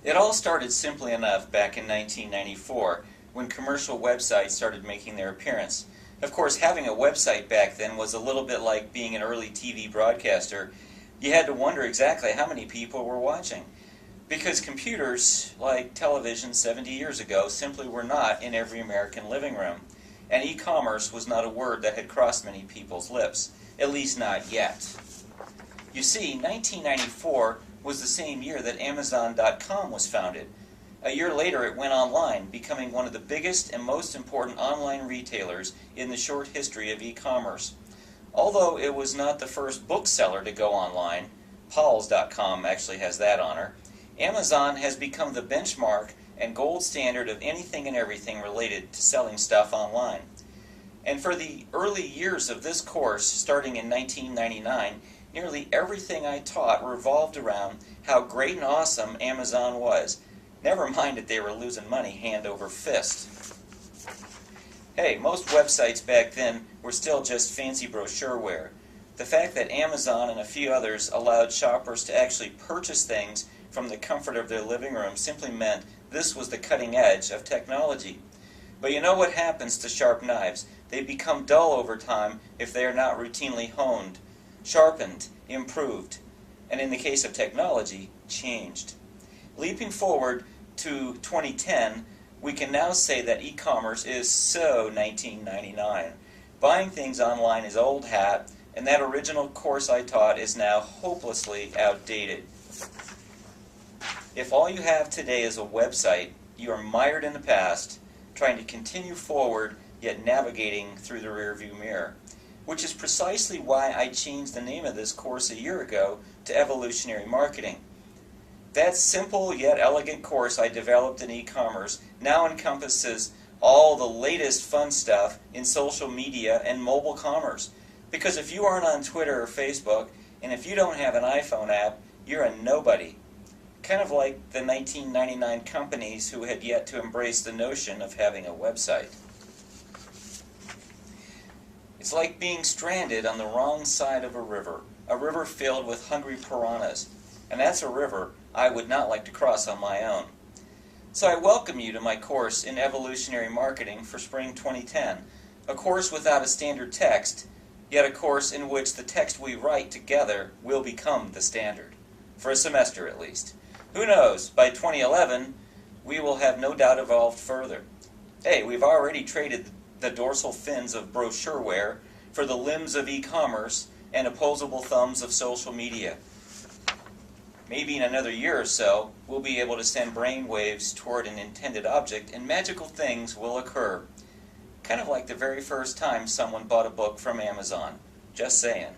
It all started simply enough back in 1994 when commercial websites started making their appearance. Of course, having a website back then was a little bit like being an early TV broadcaster. You had to wonder exactly how many people were watching, because computers, like television 70 years ago, simply were not in every American living room, and e-commerce was not a word that had crossed many people's lips, at least not yet. You see, 1994 was the same year that Amazon.com was founded. A year later it went online, becoming one of the biggest and most important online retailers in the short history of e-commerce. Although it was not the first bookseller to go online, Pauls.com actually has that honor, Amazon has become the benchmark and gold standard of anything and everything related to selling stuff online. And for the early years of this course, starting in 1999, nearly everything I taught revolved around how great and awesome Amazon was. Never mind that they were losing money hand over fist. Hey, most websites back then were still just fancy brochureware. The fact that Amazon and a few others allowed shoppers to actually purchase things from the comfort of their living room simply meant this was the cutting edge of technology. But you know what happens to sharp knives? They become dull over time if they are not routinely honed, sharpened, improved, and in the case of technology, changed. Leaping forward to 2010, we can now say that e-commerce is so 1999. Buying things online is old hat, and that original course I taught is now hopelessly outdated. If all you have today is a website, you are mired in the past, trying to continue forward, yet navigating through the rearview mirror. Which is precisely why I changed the name of this course a year ago to Evolutionary Marketing. That simple yet elegant course I developed in e-commerce now encompasses all the latest fun stuff in social media and mobile commerce. Because if you aren't on Twitter or Facebook, and if you don't have an iPhone app, you're a nobody. Kind of like the 1999 companies who had yet to embrace the notion of having a website. It's like being stranded on the wrong side of a river filled with hungry piranhas. And that's a river I would not like to cross on my own. So I welcome you to my course in Evolutionary Marketing for Spring 2010, a course without a standard text, yet a course in which the text we write together will become the standard, for a semester at least. Who knows, by 2011, we will have no doubt evolved further. Hey, we've already traded the dorsal fins of brochureware for the limbs of e-commerce and opposable thumbs of social media. Maybe in another year or so, we'll be able to send brain waves toward an intended object and magical things will occur. Kind of like the very first time someone bought a book from Amazon. Just saying.